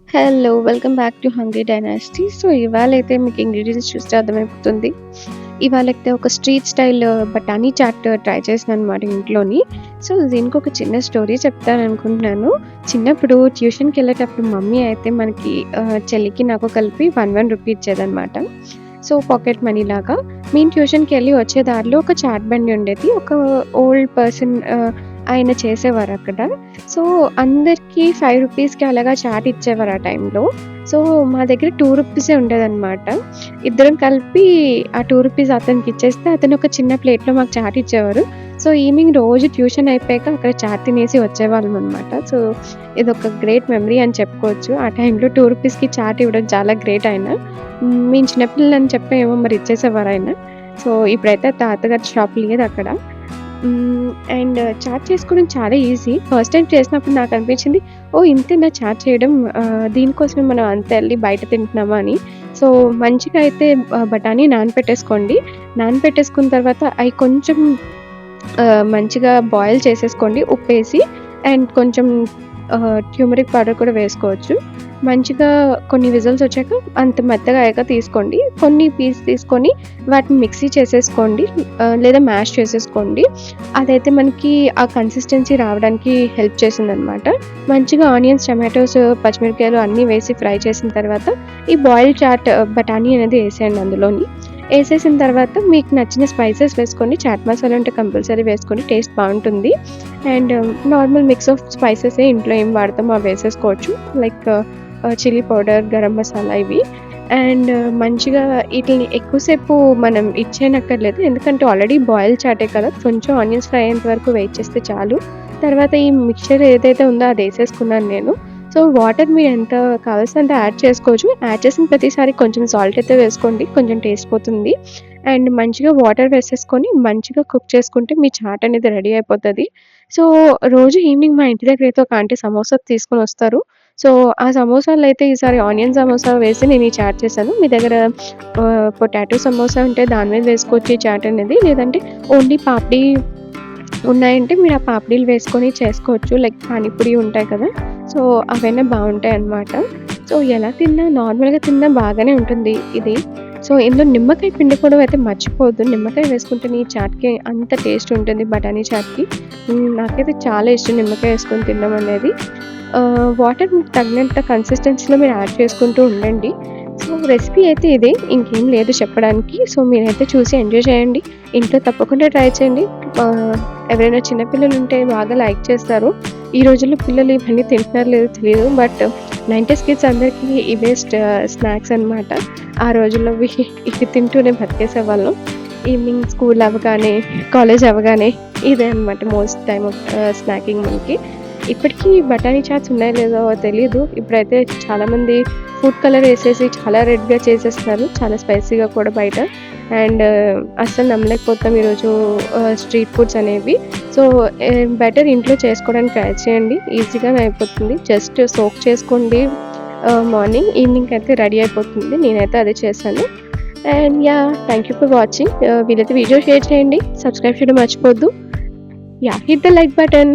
Hello! Welcome back to hungry dynasty. So, ఇవాళైతే మీకు ingredients చూస్తే అర్థమైపోతుంది. ఇవాళైతే ఒక స్ట్రీట్ స్టైల్ బఠానీ చాట్ ట్రై చేశాననమాట ఇంట్లోని. సో, దీనికొక చిన్న స్టోరీ చెప్తాననుకుంటున్నాను. చిన్నప్పుడు ట్యూషన్‌కెళ్ళేటప్పుడు మమ్మీ అయితే మనకి చెల్లికి నాకు కలిపి 1 రూపీ ఇచ్చేదనమాట. సో, పాకెట్ మనీలాగా. మేము ట్యూషన్‌కెళ్ళి వచ్చే దారిలో ఒక చాట్ బండి ఉండేది. ఒక ఓల్డ్ పర్సన్ ఆయన చేసేవారక్కడ. సో, అందరికీ 5 రూపీస్‌కి అలాగా చాట్ ఇచ్చేవారు ఆ టైంలో. సో, మా దగ్గర 2 రూపీసే ఉండేదనమాట. ఇద్దరం కలిపి ఆ 2 రూపీస్ అతనికిచ్చేస్తే అతను ఒక చిన్న ప్లేట్‌లో మాకు చాట్ ఇచ్చేవారు. సో, ఈవినింగ్ రోజు ట్యూషన్ అయిపోయాక అక్కడ చాట్ తినేసి వచ్చేవాళ్ళమనమాట. సో, ఇదొక గ్రేట్ మెమరీ అని చెప్పుకోవచ్చు. ఆ టైంలో 2 రూపీస్‌కి చాట్ ఇవ్వడం చాలా గ్రేట్ ఆయన. మేము చిన్నపిల్లలని చెప్పేమో మరి ఇచ్చేసేవారాయన. సో, ఇప్పుడైతే తాతగారి షాప్ లేదక్కడ. అండ్ చాట్ చేసుకోవడం చాలా ఈజీ. ఫస్ట్ టైమ్ చేసినప్పుడు నాకనిపించింది, ఓహ్! ఇంతేనా చాట్ చేయడం? దీనికోసమే మనం అంత ఎళ్లి బయట తింటున్నామా అని. సో, మంచిగా అయితే బఠానీ నానపెట్టేసుకోండి. నానపెట్టేసుకున్న తర్వాత అయి కొంచెం మంచిగా బాయిల్ చేసేసుకోండి ఉప్పేసి. అండ్ కొంచెం ట్యూమరిక్ పౌడర్ కూడా వేసుకోవచ్చు. మంచిగా కొన్ని విజిల్స్ వచ్చాక అంత మెత్తగా అయ్యాక తీసుకోండి. కొన్ని పీస్ తీసుకొని వాటిని మిక్సీ చేసేసుకోండి. లేదా మ్యాష్ చేసేసుకోండి. అదైతే మనకి ఆ కన్సిస్టెన్సీ రావడానికి హెల్ప్ చేసిందనమాట. మంచిగా ఆనియన్స్, టమాటోస్, పచ్చిమిరపకాయలు అన్నీ వేసి ఫ్రై చేసిన తర్వాత ఈ బాయిల్డ్ చాట్ బఠానీ అనేది ఏసేయండి అందులోని. ఏసేసిన తర్వాత మీకు నచ్చిన స్పైసెస్ వేసుకోండి. చాట్ మసాలా ఉంటే కంపల్సరీ వేసుకోండి. టేస్ట్ బావుంటుంది. అండ్ నార్మల్ మిక్స్ ఆఫ్ స్పైసెసే ఇంట్లో ఏం వాడతామో అవి వేసేసుకోవచ్చు. Like chilli powder, garam masala ఇవి. అండ్ మంచిగా ఈటిల్ని ఎక్కువసేపు మనం ఇచ్చేయనక్కర్లేదు. ఎందుకంటే ఆల్రెడీ బాయిల్ చాటే కదా! కొంచెం ఆనియన్స్ ఫ్రై అయ్యేంత వరకు వెయిట్ చేస్తే చాలు. తర్వాత ఈ మిక్స్చర్ ఏదైతే ఉందో అది ఏసేసుకున్నాను నేను. సో, వాటర్ మీరు ఎంత కావాల్సినంత అంత యాడ్ చేసుకోవచ్చు. యాడ్ చేసిన ప్రతిసారి కొంచెం సాల్ట్ అయితే వేసుకోండి. కొంచెం టేస్ట్ పోతుంది. అండ్ మంచిగా వాటర్ వేసేసుకొని మంచిగా కుక్ చేసుకుంటే మీ చాట్ అనేది రెడీ అయిపోతది. సో, రోజు ఈవినింగ్ మా ఇంటి దగ్గరైతే ఒక ఆంటీ సమోసా తీసుకొనొస్తారు. సో, ఆ సమోసాలో అయితే ఈసారి ఆనియన్ సమోసా వేసి నేను ఈ చాట్ చేశాను. మీ దగ్గర పొటాటో సమోసా ఉంటే దాని మీద వేసుకోవచ్చు ఈ చాట్ అనేది. లేదంటే ఓన్లీ పాపడీ ఉన్నాయంటే మీరు ఆ పాపడీలు వేసుకొని చేసుకోవచ్చు. లైక్ పానీపూరి ఉంటాయి కదా! సో, అవైనా బావుంటాయన్నమాట. సో, ఎలా తిన్నా నార్మల్‌గా తిన్నా బాగానే ఉంటుంది ఇది. సో, ఇందులో నిమ్మకాయ పిండుకోవడం అయితే మర్చిపోవద్దు. నిమ్మకాయ వేసుకుంటేనే ఈ చాట్‌కి అంత టేస్ట్ ఉంటుంది బఠానీ చాట్‌కి. నాకైతే చాలా ఇష్టం నిమ్మకాయ వేసుకొని తినడం అనేది. వాటర్ మీకు తగినంత కన్సిస్టెన్సీలో మీరు యాడ్ చేసుకుంటూ ఉండండి. సో, రెసిపీ అయితే ఇదే. ఇంకేం లేదు చెప్పడానికి. సో, మీరైతే చూసి ఎంజాయ్ చేయండి. ఇంట్లో తప్పకుండా ట్రై చేయండి. ఎవరైనా చిన్న పిల్లలుంటే బాగా లైక్ చేస్తారు. ఈ రోజుల్లో పిల్లలు ఇవన్నీ తింటున్నారో లేదో తెలీదు. బట్ 90స్ కిడ్స్ అందరికీ ఇవే స్నాక్స్ అనమాట. ఆ రోజుల్లో ఇవి తింటూనే బతికేసేవాళ్ళం. ఈవినింగ్ స్కూల్ అవ్వగానే, కాలేజ్ అవ్వగానే ఇదే అనమాట మోస్ట్ టైమ్ ఆఫ్ స్నాకింగ్ మనకి. ఇప్పటికీ బఠానీ చాట్స్ ఉన్నాయో లేదో తెలీదు. ఇప్పుడైతే చాలామంది ఫుడ్ కలర్ ఏసేసి చాలా రెడ్‌గా చేసేస్తున్నారు. చాలా స్పైసీగా కూడా బయట. అండ్ అస్సలు నమ్మలేకపోతాం ఈరోజు స్ట్రీట్ ఫుడ్స్ అనేవి. సో, బెటర్ ఇంట్లో చేసుకోవడానికి ట్రై చేయండి. ఈజీగానే అయిపోతుంది. జస్ట్ సోక్ చేసుకోండి మార్నింగ్. ఈవినింగ్‌కి అయితే రెడీ అయిపోతుంది. నేనైతే అదే చేశాను. And yeah! Thank you for watching. వీలైతే వీడియో షేర్ చేయండి. సబ్స్క్రైబ్ చేయడం మర్చిపోవద్దు. Yeah! Hit the like button.